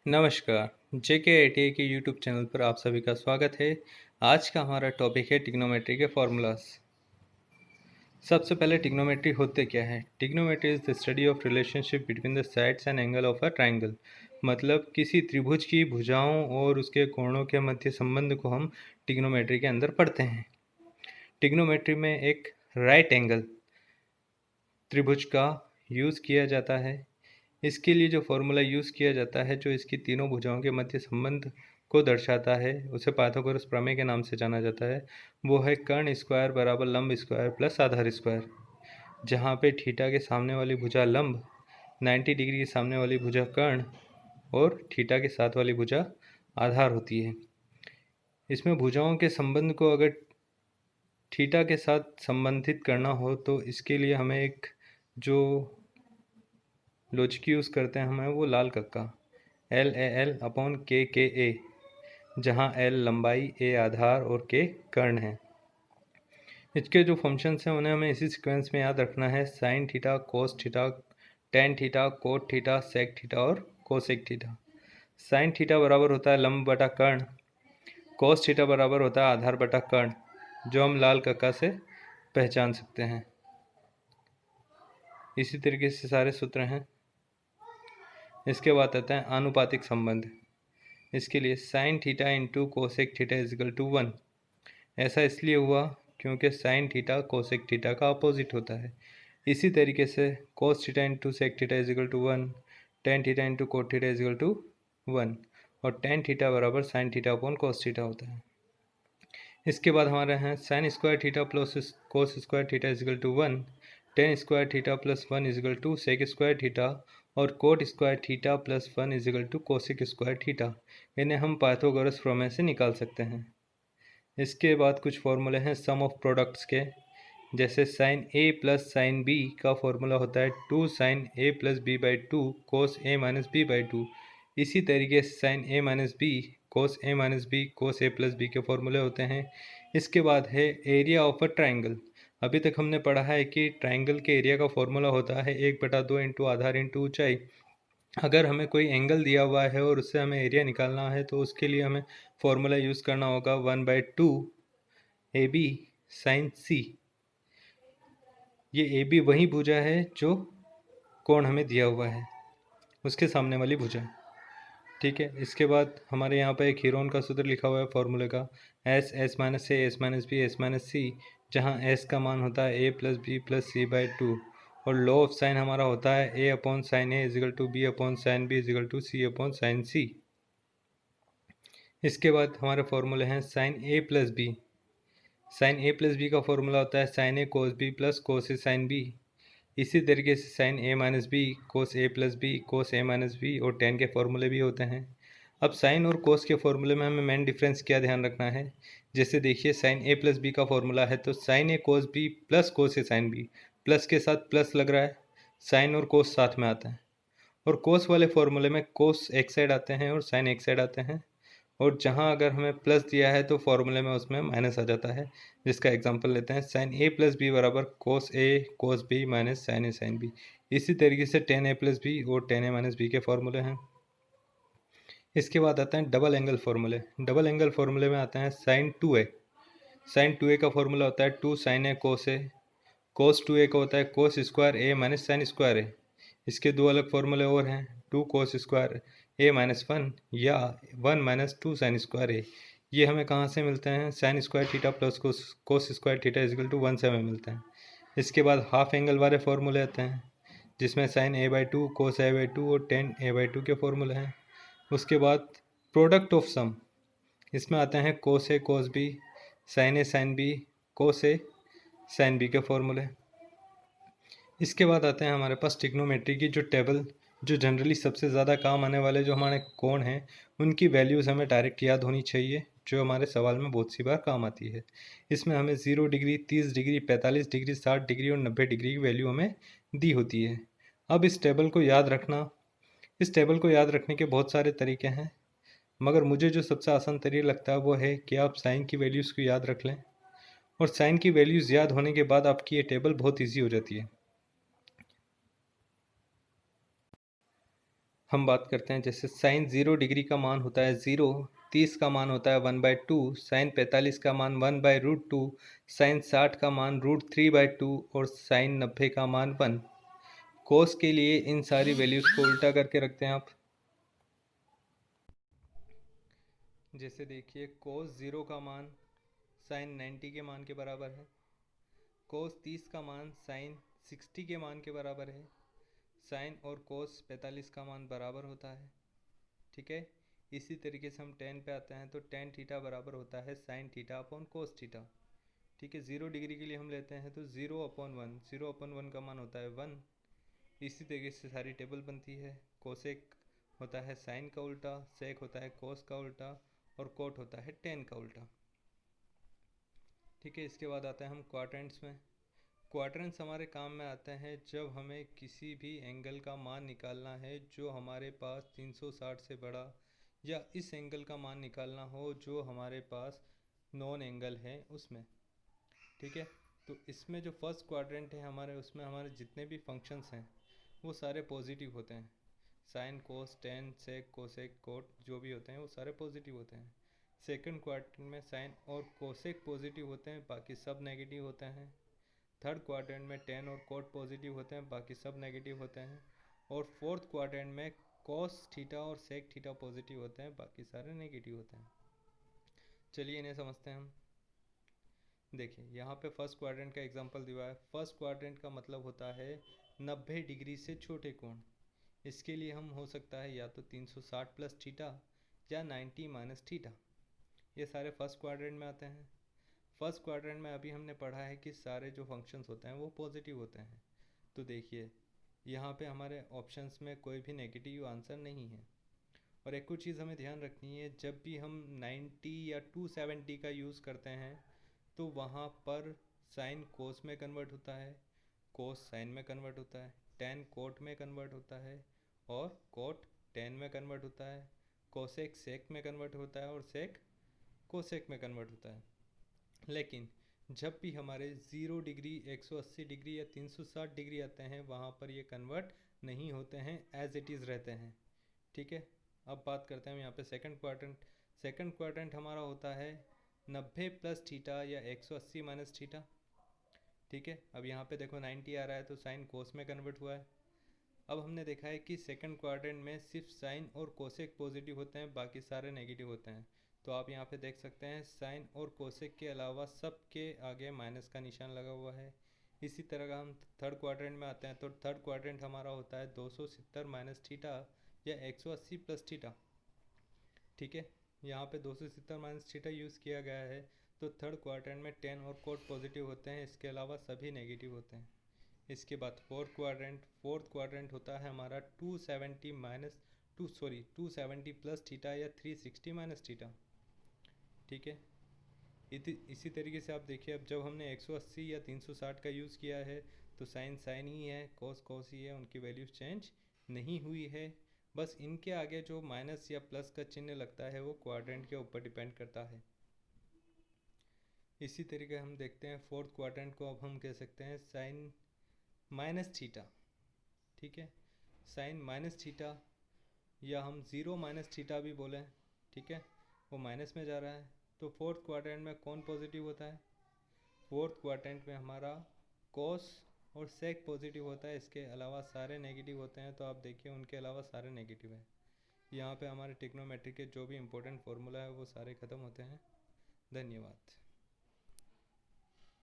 नमस्कार। JK IITA के YouTube channel पर आप सभी का स्वागत है। आज का हमारा टॉपिक है ट्रिग्नोमेट्री के फॉर्मूलाज। सबसे पहले ट्रिग्नोमेट्री होते क्या है? Trigonometry is the study of relationship between the sides and angle of a triangle. मतलब किसी त्रिभुज की भुजाओं और उसके कोणों के मध्य संबंध को हम ट्रिग्नोमेट्री के अंदर पढ़ते हैं। ट्रिग्नोमेट्री में एक राइट एंगल त्रिभुज का यूज़ किया जाता है। इसके लिए जो फॉर्मूला यूज़ किया जाता है, जो इसकी तीनों भुजाओं के मध्य संबंध को दर्शाता है, उसे पाइथागोरस प्रमेय के नाम से जाना जाता है। वो है कर्ण स्क्वायर बराबर लंब स्क्वायर प्लस आधार स्क्वायर, जहाँ पे थीटा के सामने वाली भुजा लंब, 90 डिग्री के सामने वाली भुजा कर्ण और थीटा के साथ वाली भुजा आधार होती है। इसमें भुजाओं के संबंध को अगर थीटा के साथ संबंधित करना हो तो इसके लिए हमें एक जो लॉजिक यूज़ करते हैं हमें वो लाल कक्का LAL/K/A, जहाँ L लंबाई, A आधार और K कर्ण है। इसके जो फंक्शंस हैं उन्हें हमें इसी सीक्वेंस में याद रखना है: sine theta, cos theta, tan theta, cot theta, sec theta और कोसेक थीटा। साइन थीटा बराबर होता है लंब बटा कर्ण, कोस थीटा बराबर होता है आधार बटा कर्ण, जो हम लाल कक्का से पहचान सकते हैं। इसी तरीके से सारे सूत्र हैं। इसके बाद आता है आनुपातिक संबंध। इसके लिए sine theta into cosec theta equal to 1। ऐसा इसलिए हुआ क्योंकि साइन थीटा कोसेक थीटा का अपोजिट होता है। इसी तरीके से cos theta into sec theta equal to 1, tan theta into cot theta equal to 1 और टेन थीटा बराबर sine theta upon cos theta होता है। इसके बाद हमारे हैं sine square theta plus cos square theta equal to 1, tan square theta plus 1 is equal to sec square theta और cot square theta plus 1 is equal to cosec square theta. इन्हें हम Pythagoras प्रमेय से निकाल सकते हैं। इसके बाद कुछ फॉर्मूले हैं सम ऑफ प्रोडक्ट्स के, जैसे साइन ए प्लस साइन बी का फॉर्मूला होता है 2 sine A plus B by 2 cos A minus B by 2। इसी तरीके से sine A minus B cos A minus B cos A plus B के फॉर्मूले होते हैं। इसके बाद है एरिया ऑफ अ ट्राइंगल। अभी तक हमने पढ़ा है कि ट्राइंगल के एरिया का फॉर्मूला होता है 1/2 इंटू आधार इंटू ऊंचाई। अगर हमें कोई एंगल दिया हुआ है और उससे हमें एरिया निकालना है तो उसके लिए हमें फॉर्मूला यूज़ करना होगा 1/2 AB साइन सी। ये AB वही भुजा है जो कोण हमें दिया हुआ है, उसके सामने वाली भुजा। ठीक है। इसके बाद हमारे यहाँ पर एक हीरोन का सूत्र लिखा हुआ है फॉर्मूले का S minus a S minus b S minus c, जहाँ S का मान होता है A plus b plus c by 2 और लॉ ऑफ साइन हमारा होता है A upon sine a is equal to b upon sine b is equal to c upon sine c. इसके बाद हमारे फॉर्मूले हैं साइन ए प्लस बी। साइन ए प्लस बी का फॉर्मूला होता है sine a cos b plus cos A sine B. इसी तरीके से sine A minus B cos A plus B cos A minus B और टेन के फॉर्मूले भी होते हैं। अब साइन और कोस के फॉर्मूले में हमें मेन डिफरेंस क्या ध्यान रखना है? जैसे देखिए साइन ए प्लस बी का फॉर्मूला है तो sign a cos b plus cos A sine B, plus के साथ प्लस लग रहा है, साइन और कोस साथ में आता है। और कोस वाले फॉर्मूले में कोस एक साइड आते हैं और साइन एक साइड आते हैं, और जहाँ अगर हमें प्लस दिया है तो फॉर्मूले में उसमें माइनस आ जाता है। जिसका एग्जांपल लेते हैं साइन ए प्लस बी बराबर कोस ए कोस बी माइनस साइन ए साइन बी। इसी तरीके से टेन ए प्लस बी और टेन ए माइनस बी के फॉर्मूले हैं। इसके बाद आते हैं डबल एंगल फॉर्मूले। डबल एंगल फॉर्मूले में आते हैं साइन 2a। साइन 2a का फॉर्मूला होता है 2 sine a cos A. Cos 2a का होता है कोस स्क्वायर ए माइनस साइन स्क्वायर ए। इसके दो अलग फॉर्मूले और हैं, 2 कोस स्क्वायर ए माइनस 1 या 1 माइनस 2 साइन स्क्वायर ए। ये हमें कहाँ से मिलते हैं? Sine square theta plus cos square theta equal to 1 से हमें मिलते हैं। इसके बाद हाफ एंगल वाले फॉर्मूले आते हैं, जिसमें sine A by 2 cos A by 2 और टेन ए बाई 2 के फॉर्मूले हैं। उसके बाद प्रोडक्ट ऑफ सम, इसमें आते हैं कोस ए कोस बी साइन ए साइन बी कोस ए साइन बी के फॉर्मूले। इसके बाद आते हैं हमारे पास ट्रिग्नोमेट्री की जो टेबल, जो जनरली सबसे ज़्यादा काम आने वाले जो हमारे कोण हैं उनकी वैल्यूज़ हमें डायरेक्ट याद होनी चाहिए, जो हमारे सवाल में बहुत सी बार काम आती है। इसमें हमें 0 डिग्री, 30 डिग्री, 45 डिग्री, 60 डिग्री और 90 डिग्री की वैल्यू हमें दी होती है। अब इस टेबल को याद रखने के बहुत सारे तरीके हैं, मगर मुझे जो सबसे आसान तरीका लगता है वो है कि आप साइन की वैल्यूज़ को याद रख लें, और साइन की वैल्यूज़ याद होने के बाद आपकी ये टेबल बहुत ईजी हो जाती है। हम बात करते हैं जैसे साइन 0 डिग्री का मान होता है 0, 30 का मान होता है 1/2, साइन 45 का मान 1/√2, साइन 60 का मान √3/2 और साइन 90 का मान 1। कोस के लिए इन सारी वैल्यूज को उल्टा करके रखते हैं आप। जैसे देखिए कोस 0 का मान साइन 90 के मान के बराबर है, कोस 30 का मान साइन 60 के मान के बराबर है, साइन और कोस 45 का मान बराबर होता है। ठीक है, इसी तरीके से हम टेन पे आते हैं तो टेन थीटा बराबर होता है sine theta upon cos theta. ठीक है, 0 डिग्री के लिए हम लेते हैं तो 0/1, 0/1 का मान होता है 1। इसी तरीके से सारी टेबल बनती है। कोसेक होता है साइन का उल्टा, सेक होता है कोस का उल्टा और कोट होता है टेन का उल्टा। ठीक है, इसके बाद आता है हम क्वाड्रेंट्स में। क्वाड्रेंट्स हमारे काम में आते हैं जब हमें किसी भी एंगल का मान निकालना है जो हमारे पास 360 से बड़ा, या इस एंगल का मान निकालना हो जो हमारे पास नॉन एंगल है उसमें। ठीक है, तो इसमें जो फर्स्ट क्वाड्रेंट है हमारे, उसमें हमारे जितने भी फंक्शंस हैं वो सारे पॉजिटिव होते हैं। Sine cos tan sec cosec cot जो भी होते हैं वो सारे पॉजिटिव होते हैं। सेकंड क्वाड्रेंट में साइन और कोसेक पॉजिटिव होते हैं, बाकी सब नेगेटिव होते हैं। थर्ड क्वाड्रेंट में टेन और कोट पॉजिटिव होते हैं, बाकी सब नेगेटिव होते हैं। और फोर्थ क्वाड्रेंट में कॉस थीटा और सेक थीटा पॉजिटिव होते हैं, बाकी सारे नेगेटिव होते हैं। चलिए इन्हें समझते हैं हम। देखिए यहाँ पे फर्स्ट क्वाड्रेंट का एग्जांपल दिया है। फर्स्ट क्वाड्रेंट का मतलब होता है 90 डिग्री से छोटे कोण। इसके लिए हम हो सकता है या तो 360 प्लस थीटा या 90 माइनस थीटा, ये सारे फर्स्ट क्वाड्रेंट में आते हैं। फर्स्ट क्वाड्रेंट में अभी हमने पढ़ा है कि सारे जो फंक्शंस होते हैं वो पॉजिटिव होते हैं। तो देखिए यहाँ पे हमारे ऑप्शंस में कोई भी नेगेटिव आंसर नहीं है। और एक कुछ चीज़ हमें ध्यान रखनी है, जब भी हम 90 या 270 का यूज़ करते हैं तो वहाँ पर साइन कोस में कन्वर्ट होता है, कोस साइन में कन्वर्ट होता है, टेन कोट में कन्वर्ट होता है और कोट टेन में कन्वर्ट होता है, कोसेक सेक में कन्वर्ट होता है और सेक कोसेक में कन्वर्ट होता है। लेकिन जब भी हमारे 0 डिग्री 180 डिग्री या 360 डिग्री आते हैं वहाँ पर ये कन्वर्ट नहीं होते हैं, एज इट इज़ रहते हैं। ठीक है, अब बात करते हैं हम यहाँ पे सेकंड क्वाड्रेंट। सेकंड क्वाड्रेंट हमारा होता है 90 प्लस थीटा या 180 माइनस थीटा। ठीक है, अब यहाँ पे देखो 90 आ रहा है तो साइन कोस में कन्वर्ट हुआ है। अब हमने देखा है कि सेकंड क्वाड्रेंट में सिर्फ साइन और कोसेक पॉजिटिव होते हैं, बाकी सारे नेगेटिव होते हैं। तो आप यहाँ पे देख सकते हैं साइन और कोसेक के अलावा सब के आगे माइनस का निशान लगा हुआ है। इसी तरह का हम थर्ड क्वाड्रेंट में आते हैं तो थर्ड क्वाड्रेंट हमारा होता है 270 माइनस थीटा या 180 प्लस थीटा। ठीक है, यहाँ पे 270 माइनस थीटा यूज़ किया गया है। तो थर्ड क्वाड्रेंट में 10 और कोट पॉजिटिव होते हैं, इसके अलावा सभी नेगेटिव होते हैं। इसके बाद फोर्थ क्वाड्रेंट होता है हमारा 270 माइनस 270 प्लस थीटा या 360 माइनस थीटा। ठीक है, इसी तरीके से आप देखिए, अब जब हमने 180 या 360 का यूज़ किया है तो साइन साइन ही है, कॉस कॉस ही है, उनकी वैल्यूज चेंज नहीं हुई है। बस इनके आगे जो माइनस या प्लस का चिन्ह लगता है वो क्वाड्रेंट के ऊपर डिपेंड करता है। इसी तरीके हम देखते हैं फोर्थ क्वाड्रेंट को, अब हम कह सकते हैं साइन माइनस थीटा। ठीक है, साइन माइनस थीटा या हम ज़ीरो माइनस थीटा भी बोलें। ठीक है, वो माइनस में जा रहा है। तो फोर्थ क्वाड्रेंट में कौन पॉजिटिव होता है? फोर्थ क्वाड्रेंट में हमारा कोस और सेक पॉजिटिव होता है, इसके अलावा सारे नेगेटिव होते हैं। तो आप देखिए उनके अलावा सारे नेगेटिव हैं। यहाँ पे हमारे ट्रिग्नोमेट्री के जो भी इंपॉर्टेंट फार्मूला है वो सारे ख़त्म होते हैं। धन्यवाद।